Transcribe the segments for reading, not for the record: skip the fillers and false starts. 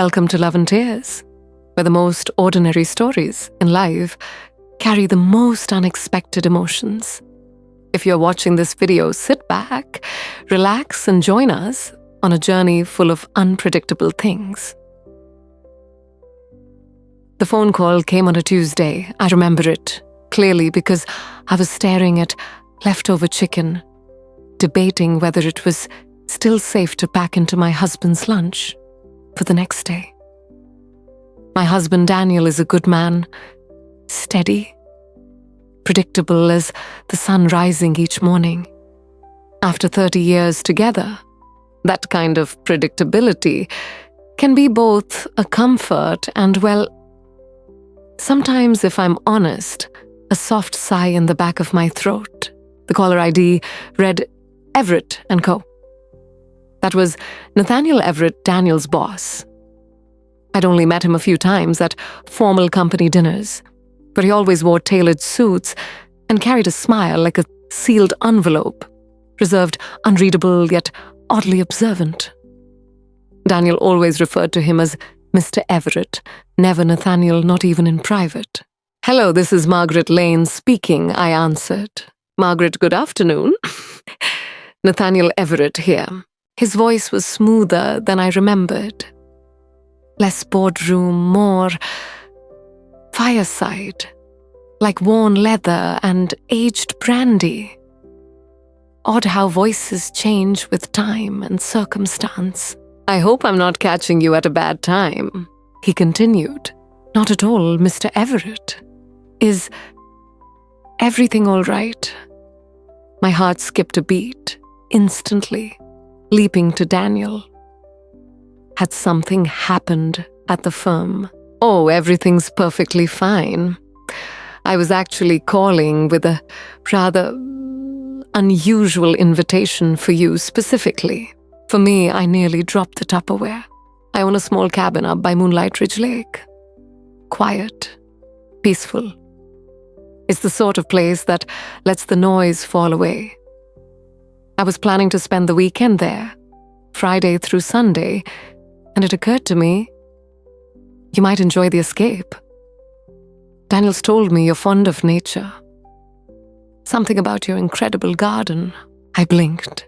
Welcome to Love and Tears, where the most ordinary stories in life carry the most unexpected emotions. If you're watching this video, sit back, relax, and join us on a journey full of unpredictable things. The phone call came on a Tuesday. I remember it clearly because I was staring at leftover chicken, debating whether it was still safe to pack into my husband's lunch for the next day. My husband Daniel is a good man, steady, predictable as the sun rising each morning. After 30 years together, that kind of predictability can be both a comfort and, well, sometimes, if I'm honest, a soft sigh in the back of my throat. The caller ID read Everett & Co. That was Nathaniel Everett, Daniel's boss. I'd only met him a few times at formal company dinners, but he always wore tailored suits and carried a smile like a sealed envelope, reserved, unreadable, yet oddly observant. Daniel always referred to him as Mr. Everett, never Nathaniel, not even in private. "Hello, this is Margaret Lane speaking," I answered. "Margaret, good afternoon." Nathaniel Everett here. His voice was smoother than I remembered. Less boardroom, more fireside, like worn leather and aged brandy. Odd how voices change with time and circumstance. "I hope I'm not catching you at a bad time," he continued. "Not at all, Mr. Everett. Is everything all right?" My heart skipped a beat, instantly, leaping to Daniel. Had something happened at the firm? "Oh, everything's perfectly fine. I was actually calling with a rather unusual invitation for you specifically. For me, I nearly dropped the Tupperware. I own a small cabin up by Moonlight Ridge Lake. Quiet, peaceful. It's the sort of place that lets the noise fall away. I was planning to spend the weekend there, Friday through Sunday, and it occurred to me, you might enjoy the escape. Daniel's told me you're fond of nature. Something about your incredible garden." I blinked.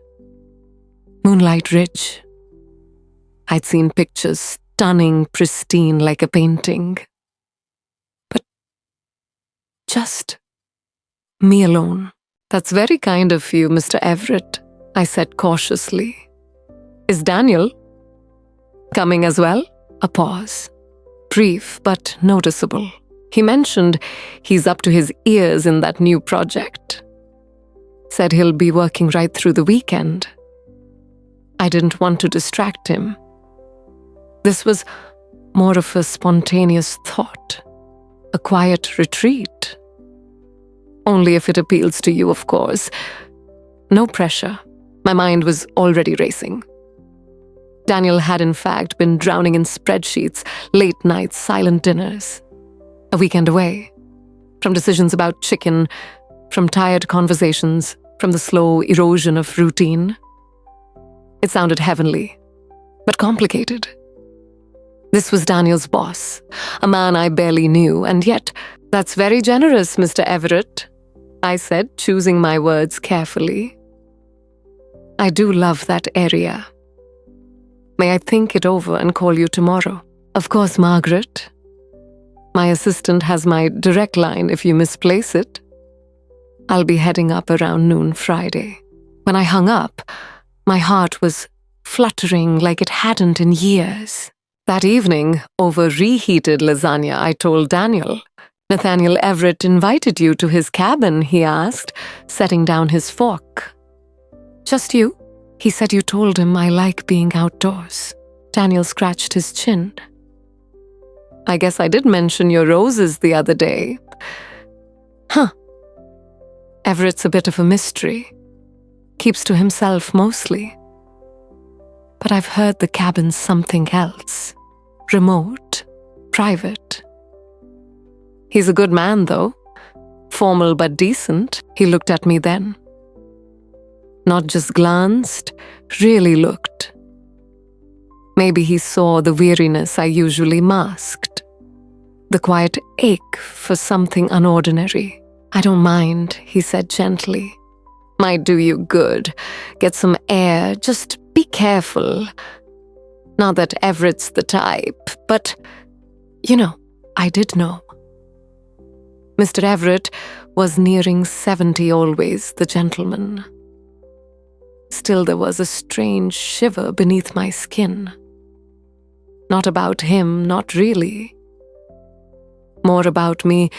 Moonlight Ridge. I'd seen pictures, stunning, pristine, like a painting. But just me alone. "That's very kind of you, Mr. Everett," I said cautiously. "Is Daniel coming as well?" A pause. Brief but noticeable. He mentioned he's up to his ears in that new project. Said he'll be working right through the weekend. I didn't want to distract him. This was more of a spontaneous thought, a quiet retreat. Only if it appeals to you, of course. No pressure. My mind was already racing. Daniel had in fact been drowning in spreadsheets, late nights, silent dinners. A weekend away. From decisions about chicken, from tired conversations, from the slow erosion of routine. It sounded heavenly, but complicated. This was Daniel's boss, a man I barely knew, and yet, "That's very generous, Mr. Everett," I said, choosing my words carefully. "I do love that area. May I think it over and call you tomorrow?" "Of course, Margaret. My assistant has my direct line if you misplace it. I'll be heading up around noon Friday." When I hung up, my heart was fluttering like it hadn't in years. That evening, over reheated lasagna, I told Daniel. "Nathaniel Everett invited you to his cabin," he asked, setting down his fork. "Just you?" "He said you told him I like being outdoors." Daniel scratched his chin. "I guess I did mention your roses the other day." "Huh. Everett's a bit of a mystery. Keeps to himself mostly. But I've heard the cabin's something else. Remote, private. He's a good man, though. Formal but decent." He looked at me then. Not just glanced, really looked. Maybe he saw the weariness I usually masked, the quiet ache for something unordinary. "I don't mind," he said gently. "Might do you good. Get some air. Just be careful. Not that Everett's the type, but, I did know." Mr. Everett was nearing 70 always, the gentleman. Still there was a strange shiver beneath my skin. Not about him, not really. More about me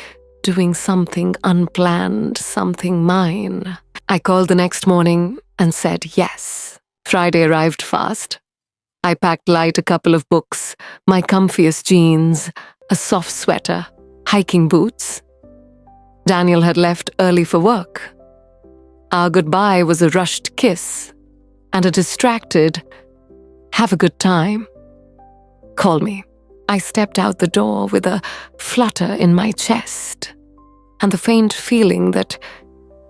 doing something unplanned, something mine. I called the next morning and said yes. Friday arrived fast. I packed light a couple of books, my comfiest jeans, a soft sweater, hiking boots. Daniel had left early for work. Our goodbye was a rushed kiss and a distracted, "Have a good time. Call me." I stepped out the door with a flutter in my chest and the faint feeling that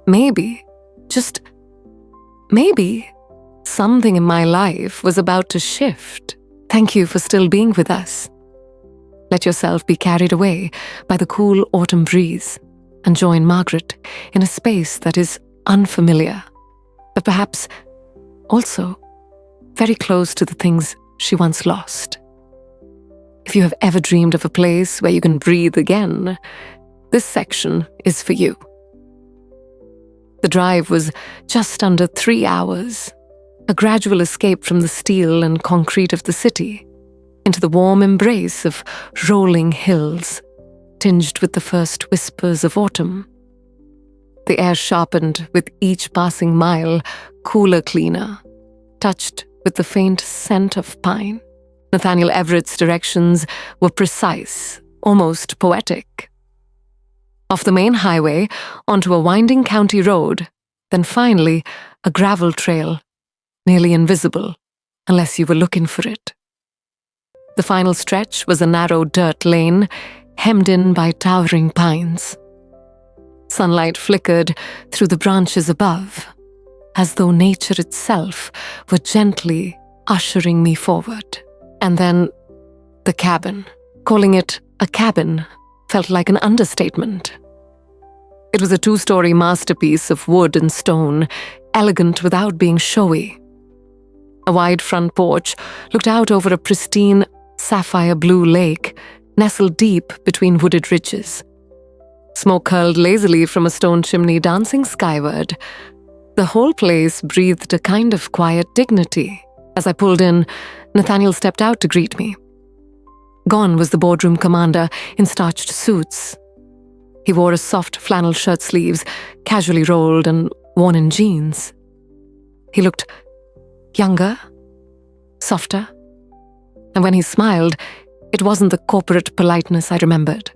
maybe, just maybe, something in my life was about to shift. "Thank you for still being with us. Let yourself be carried away by the cool autumn breeze and join Margaret in a space that is unfamiliar, but perhaps also very close to the things she once lost. If you have ever dreamed of a place where you can breathe again, this section is for you." The drive was just under 3 hours, a gradual escape from the steel and concrete of the city, into the warm embrace of rolling hills, tinged with the first whispers of autumn. The air sharpened with each passing mile, cooler, cleaner, touched with the faint scent of pine. Nathaniel Everett's directions were precise, almost poetic. Off the main highway, onto a winding county road, then finally a gravel trail, nearly invisible, unless you were looking for it. The final stretch was a narrow dirt lane, hemmed in by towering pines. Sunlight flickered through the branches above, as though nature itself were gently ushering me forward. And then, the cabin. Calling it a cabin felt like an understatement. It was a 2-story masterpiece of wood and stone, elegant without being showy. A wide front porch looked out over a pristine, sapphire blue lake, nestled deep between wooded ridges. Smoke curled lazily from a stone chimney dancing skyward. The whole place breathed a kind of quiet dignity. As I pulled in, Nathaniel stepped out to greet me. Gone was the boardroom commander in starched suits. He wore a soft flannel shirt sleeves, casually rolled and worn in jeans. He looked younger, softer, and when he smiled, it wasn't the corporate politeness I remembered.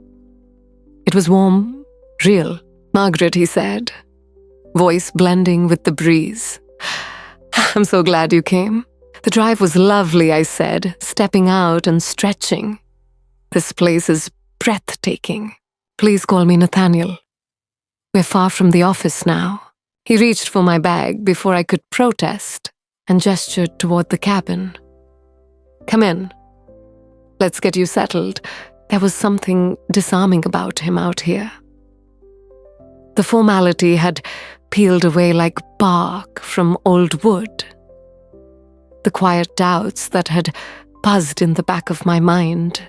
It was warm, real. "Margaret," he said, voice blending with the breeze. "I'm so glad you came." "The drive was lovely," I said, stepping out and stretching. "This place is breathtaking. Please call me Nathaniel. We're far from the office now." He reached for my bag before I could protest and gestured toward the cabin. "Come in. Let's get you settled." There was something disarming about him out here. The formality had peeled away like bark from old wood. The quiet doubts that had buzzed in the back of my mind,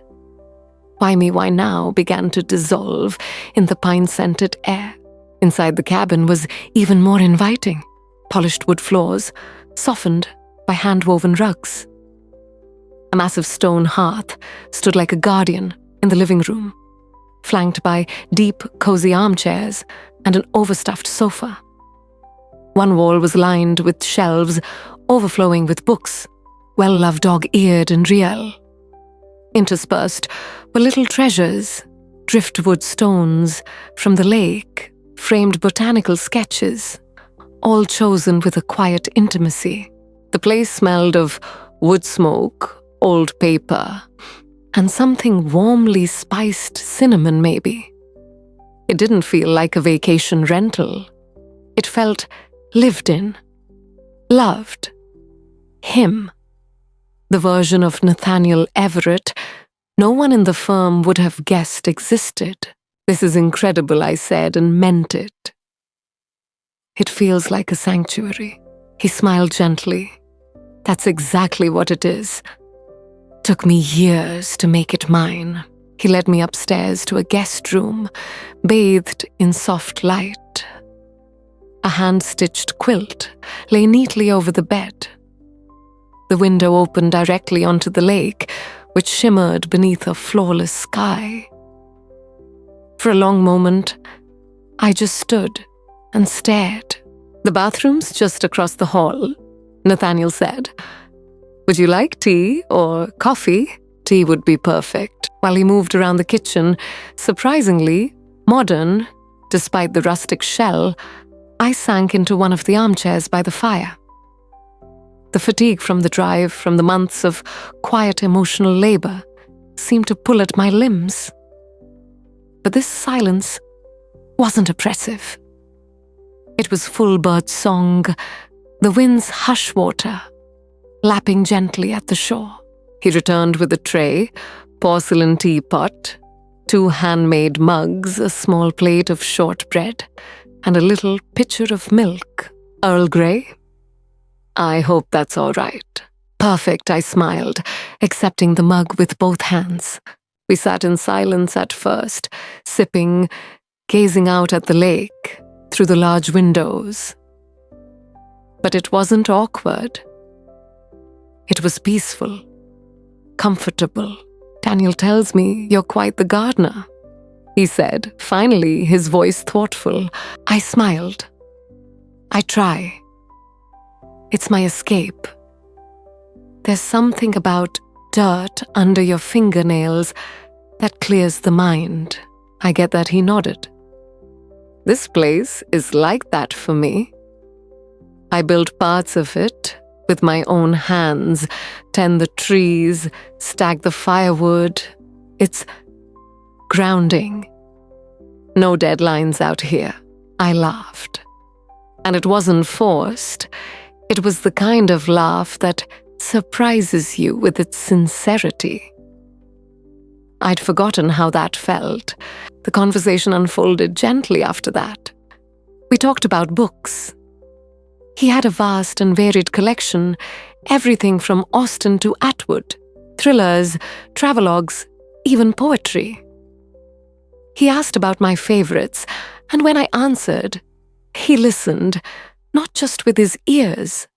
why me, why now, began to dissolve in the pine-scented air. Inside the cabin was even more inviting. Polished wood floors, softened by hand-woven rugs. A massive stone hearth stood like a guardian in the living room, flanked by deep, cozy armchairs and an overstuffed sofa. One wall was lined with shelves overflowing with books, well-loved dog-eared and real. Interspersed were little treasures, driftwood stones from the lake, framed botanical sketches, all chosen with a quiet intimacy. The place smelled of wood smoke, old paper, and something warmly spiced cinnamon, maybe. It didn't feel like a vacation rental. It felt lived in, loved, him. the version of Nathaniel Everett no one in the firm would have guessed existed. "This is incredible," I said, and meant it. "It feels like a sanctuary." He smiled gently. "That's exactly what it is. Took me years to make it mine." He led me upstairs to a guest room, bathed in soft light. A hand-stitched quilt lay neatly over the bed. The window opened directly onto the lake, which shimmered beneath a flawless sky. For a long moment, I just stood and stared. "The bathroom's just across the hall," Nathaniel said. "Would you like tea or coffee?" "Tea would be perfect." While he moved around the kitchen, surprisingly modern, despite the rustic shell, I sank into one of the armchairs by the fire. The fatigue from the drive, from the months of quiet emotional labor, seemed to pull at my limbs. But this silence wasn't oppressive. It was full bird song, the wind's hush water, lapping gently at the shore. He returned with a tray, porcelain teapot, 2 handmade mugs, a small plate of shortbread, and a little pitcher of milk. "Earl Grey?" "I hope that's all right." "Perfect," I smiled, accepting the mug with both hands. We sat in silence at first, sipping, gazing out at the lake, through the large windows. But it wasn't awkward. It was peaceful, comfortable. "Daniel tells me you're quite the gardener," he said, finally, his voice thoughtful. I smiled. "I try. It's my escape. There's something about dirt under your fingernails that clears the mind." I get that he nodded. "This place is like that for me. I build parts of it with my own hands, tend the trees, stack the firewood. It's grounding. No deadlines out here." I laughed. And it wasn't forced. It was the kind of laugh that surprises you with its sincerity. I'd forgotten how that felt. The conversation unfolded gently after that. We talked about books. He had a vast and varied collection, everything from Austen to Atwood, thrillers, travelogues, even poetry. He asked about my favorites, and when I answered, he listened, not just with his ears,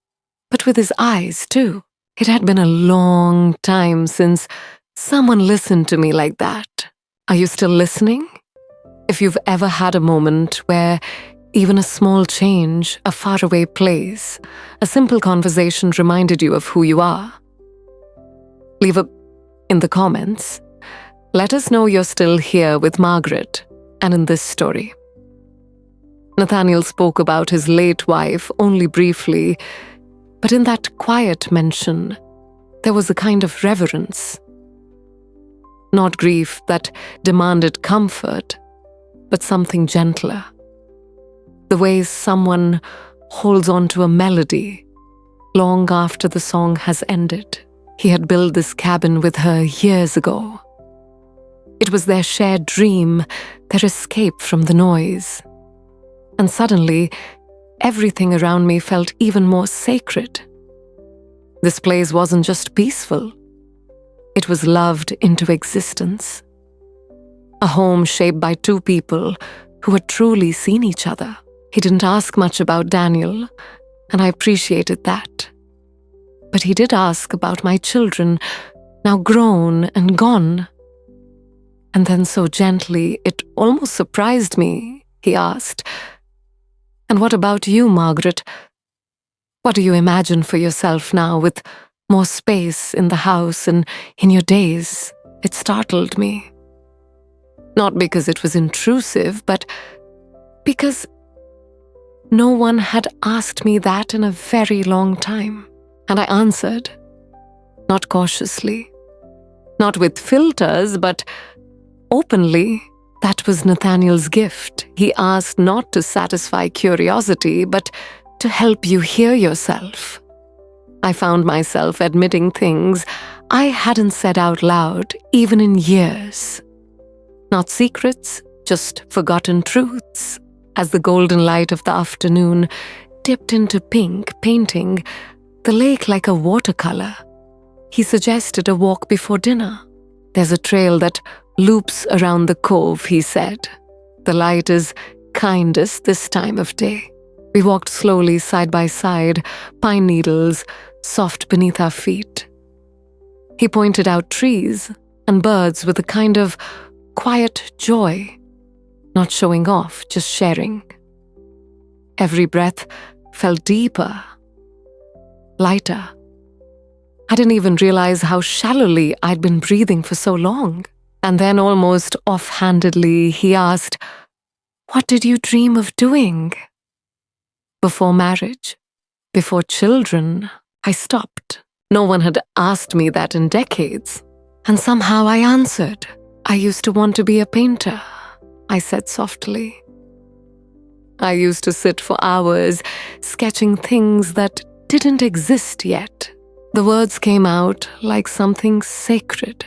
but with his eyes too. It had been a long time since someone listened to me like that. Are you still listening? If you've ever had a moment where even a small change, a faraway place, a simple conversation reminded you of who you are, leave a in the comments. Let us know you're still here with Margaret and in this story. Nathaniel spoke about his late wife only briefly, but in that quiet mention, there was a kind of reverence. Not grief that demanded comfort, but something gentler. The way someone holds on to a melody long after the song has ended. He had built this cabin with her years ago. It was their shared dream, their escape from the noise. And suddenly, everything around me felt even more sacred. This place wasn't just peaceful. It was loved into existence. A home shaped by 2 people who had truly seen each other. He didn't ask much about Daniel, and I appreciated that. But he did ask about my children, now grown and gone. And then so gently, it almost surprised me, he asked, "And what about you, Margaret? What do you imagine for yourself now with more space in the house and in your days?" It startled me. Not because it was intrusive, but because no one had asked me that in a very long time. And I answered, not cautiously, not with filters, but openly. That was Nathaniel's gift. He asked not to satisfy curiosity, but to help you hear yourself. I found myself admitting things I hadn't said out loud, even in years. Not secrets, just forgotten truths. As the golden light of the afternoon dipped into pink, painting the lake like a watercolor, he suggested a walk before dinner. There's a trail that loops around the cove, he said. The light is kindest this time of day. We walked slowly side by side, pine needles soft beneath our feet. He pointed out trees and birds with a kind of quiet joy, not showing off, just sharing. Every breath felt deeper, lighter. I didn't even realize how shallowly I'd been breathing for so long. And then almost offhandedly, he asked, "What did you dream of doing?" Before marriage, before children, I stopped. No one had asked me that in decades. And somehow I answered, "I used to want to be a painter," I said softly. I used to sit for hours sketching things that didn't exist yet. The words came out like something sacred,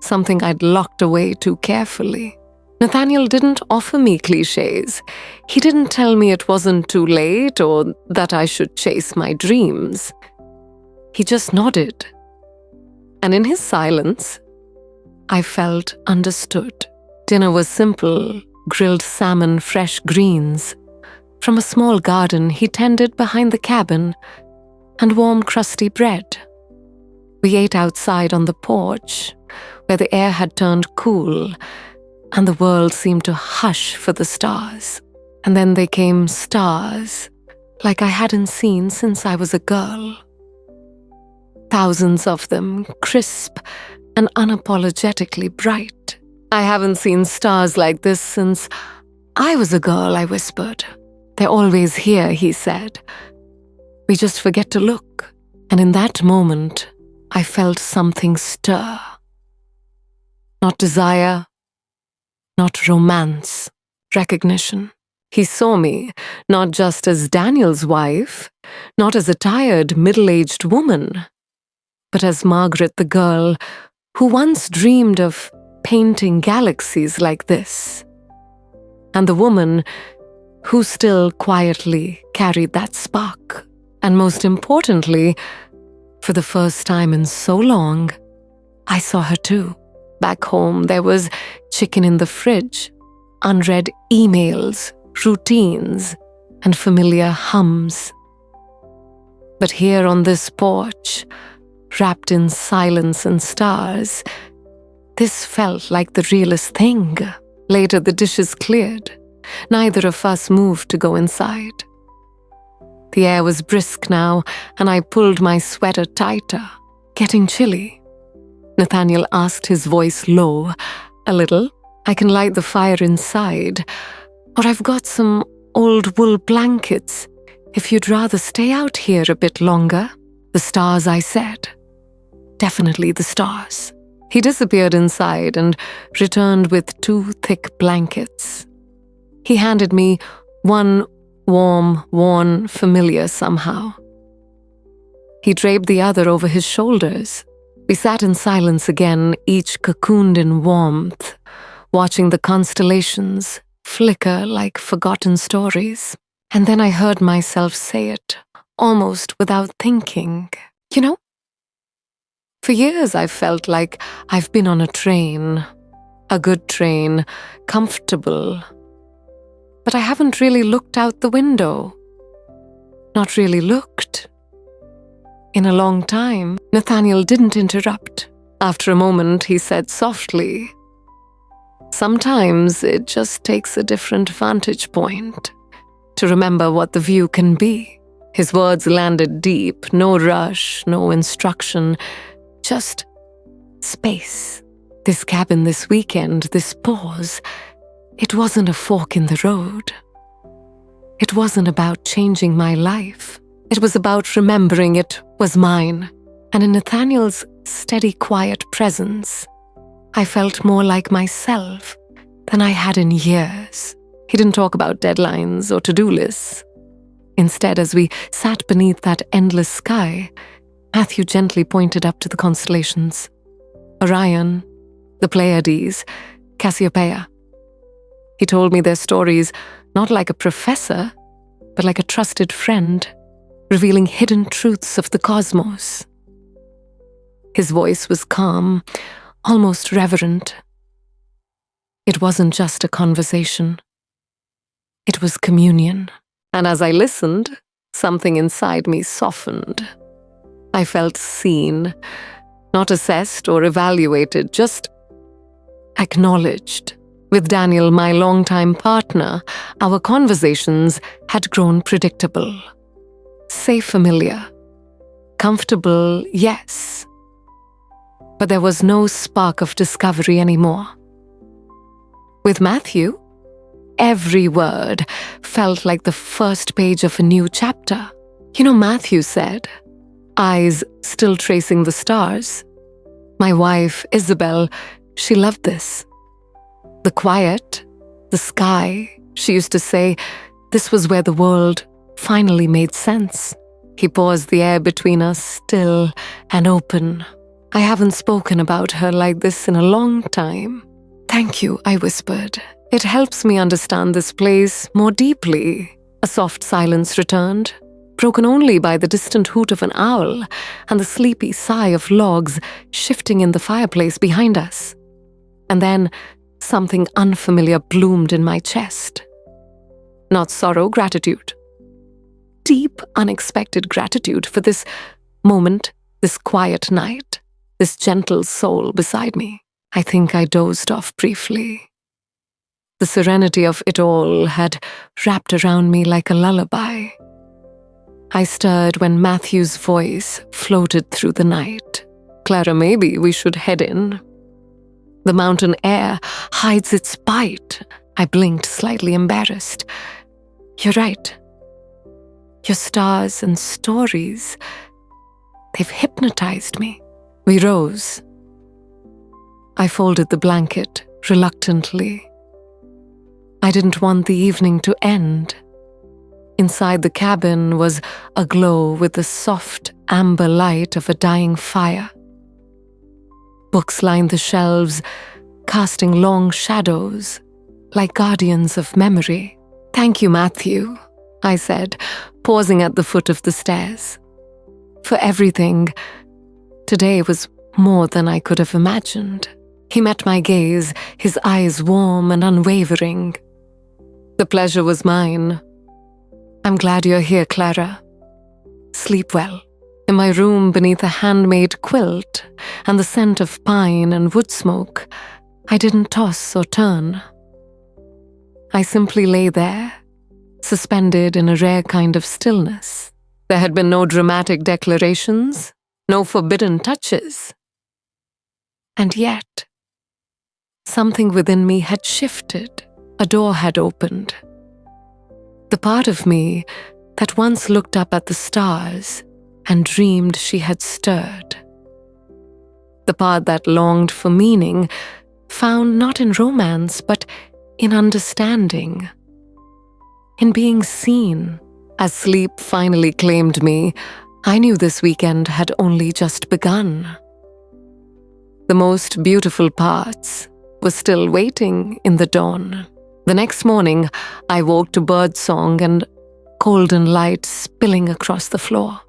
something I'd locked away too carefully. Nathaniel didn't offer me cliches. He didn't tell me it wasn't too late or that I should chase my dreams. He just nodded. And in his silence, I felt understood. Dinner was simple: grilled salmon, fresh greens from a small garden he tended behind the cabin, and warm, crusty bread. We ate outside on the porch, where the air had turned cool, and the world seemed to hush for the stars. And then they came stars, like I hadn't seen since I was a girl. Thousands of them, crisp and unapologetically bright. "I haven't seen stars like this since I was a girl," I whispered. "They're always here," he said. "We just forget to look." And in that moment, I felt something stir. Not desire, not romance, recognition. He saw me, not just as Daniel's wife, not as a tired, middle-aged woman, but as Margaret, the girl who once dreamed of painting galaxies like this, and the woman who still quietly carried that spark. And most importantly, for the first time in so long, I saw her too. Back home, there was chicken in the fridge, unread emails, routines, and familiar hums. But here on this porch, wrapped in silence and stars, this felt like the realest thing. Later, the dishes cleared. Neither of us moved to go inside. The air was brisk now, and I pulled my sweater tighter, getting chilly. Nathaniel asked, his voice low, "A little? I can light the fire inside, or I've got some old wool blankets if you'd rather stay out here a bit longer." "The stars," I said. "Definitely the stars." He disappeared inside and returned with 2 thick blankets. He handed me one warm, worn, familiar somehow. He draped the other over his shoulders. We sat in silence again, each cocooned in warmth, watching the constellations flicker like forgotten stories. And then I heard myself say it, almost without thinking. "You know, for years I've felt like I've been on a train, a good train, comfortable. But I haven't really looked out the window. Not really looked. In a long time." Nathaniel didn't interrupt. After a moment, he said softly, "Sometimes it just takes a different vantage point to remember what the view can be." His words landed deep, no rush, no instruction, just space. This cabin, this weekend, this pause, it wasn't a fork in the road. It wasn't about changing my life. It was about remembering it was mine. And in Nathaniel's steady, quiet presence, I felt more like myself than I had in years. He didn't talk about deadlines or to-do lists. Instead, as we sat beneath that endless sky, Matthew gently pointed up to the constellations. Orion, the Pleiades, Cassiopeia. He told me their stories not like a professor, but like a trusted friend, revealing hidden truths of the cosmos. His voice was calm, almost reverent. It wasn't just a conversation. It was communion. And as I listened, something inside me softened. I felt seen, not assessed or evaluated, just acknowledged. With Daniel, my longtime partner, our conversations had grown predictable. Say familiar. Comfortable, yes. But there was no spark of discovery anymore. With Matthew, every word felt like the first page of a new chapter. Matthew said, eyes still tracing the stars. My wife, Isabel, she loved this. The quiet, the sky, she used to say, this was where the world finally made sense. He paused, the air between us still and open. I haven't spoken about her like this in a long time. Thank you, I whispered. It helps me understand this place more deeply. A soft silence returned, broken only by the distant hoot of an owl and the sleepy sigh of logs shifting in the fireplace behind us. And then something unfamiliar bloomed in my chest. Not sorrow, gratitude. Deep, unexpected gratitude for this moment, this quiet night, this gentle soul beside me. I think I dozed off briefly. The serenity of it all had wrapped around me like a lullaby. I stirred when Matthew's voice floated through the night. Clara, maybe we should head in. The mountain air hides its bite. I blinked, slightly embarrassed. You're right. Your stars and stories, they've hypnotized me. We rose. I folded the blanket reluctantly. I didn't want the evening to end. Inside the cabin was aglow with the soft amber light of a dying fire. Books lined the shelves, casting long shadows, like guardians of memory. Thank you, Matthew, I said, pausing at the foot of the stairs. For everything, today was more than I could have imagined. He met my gaze, his eyes warm and unwavering. The pleasure was mine. I'm glad you're here, Clara. Sleep well. In my room beneath a handmade quilt and the scent of pine and wood smoke, I didn't toss or turn. I simply lay there, suspended in a rare kind of stillness. There had been no dramatic declarations, no forbidden touches. And yet, something within me had shifted. A door had opened. The part of me that once looked up at the stars and dreamed she had stirred. The part that longed for meaning, found not in romance, but in understanding. In being seen. As sleep finally claimed me, I knew this weekend had only just begun. The most beautiful parts were still waiting in the dawn. The next morning, I woke to birdsong and golden light spilling across the floor.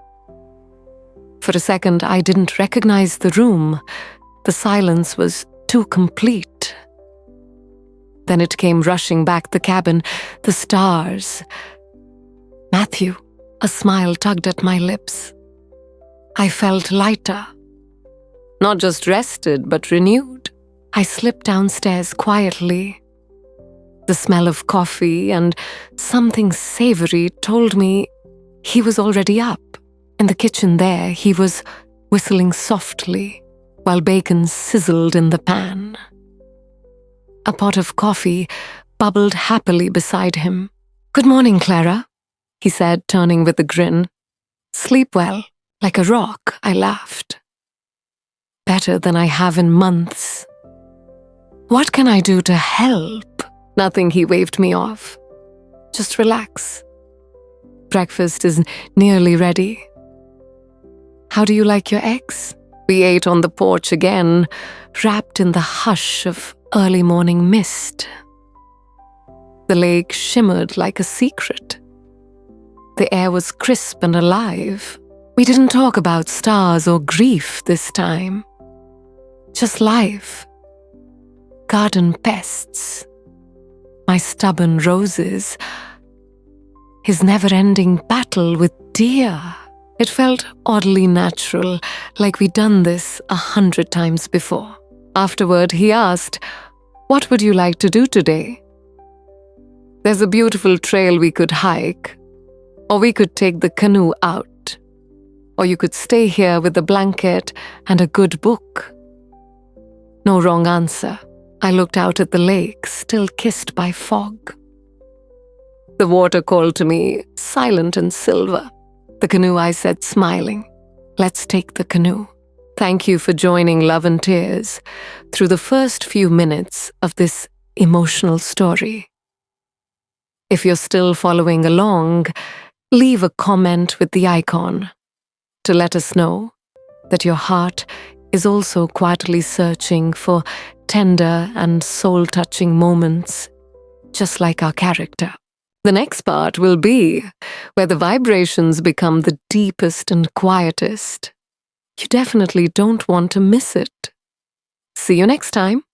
For a second, I didn't recognize the room. The silence was too complete. Then it came rushing back, the cabin, the stars. Matthew, a smile tugged at my lips. I felt lighter. Not just rested, but renewed. I slipped downstairs quietly. The smell of coffee and something savory told me he was already up. In the kitchen there, he was whistling softly while bacon sizzled in the pan. A pot of coffee bubbled happily beside him. "Good morning, Clara," he said, turning with a grin. "Sleep well, like a rock," I laughed. "Better than I have in months." "What can I do to help?" "Nothing," he waved me off. "Just relax." Breakfast is nearly ready. How do you like your eggs? We ate on the porch again, wrapped in the hush of early morning mist. The lake shimmered like a secret. The air was crisp and alive. We didn't talk about stars or grief this time. Just life. Garden pests. My stubborn roses. His never-ending battle with deer. It felt oddly natural, like we'd done this 100 times before. Afterward, he asked, "What would you like to do today?" "There's a beautiful trail we could hike, or we could take the canoe out, or you could stay here with a blanket and a good book." No wrong answer. I looked out at the lake, still kissed by fog. The water called to me, silent and silver. "The canoe," I said, smiling. "Let's take the canoe." Thank you for joining Love and Tears through the first few minutes of this emotional story. If you're still following along, leave a comment with the icon to let us know that your heart is also quietly searching for tender and soul-touching moments, just like our character. The next part will be where the vibrations become the deepest and quietest. You definitely don't want to miss it. See you next time.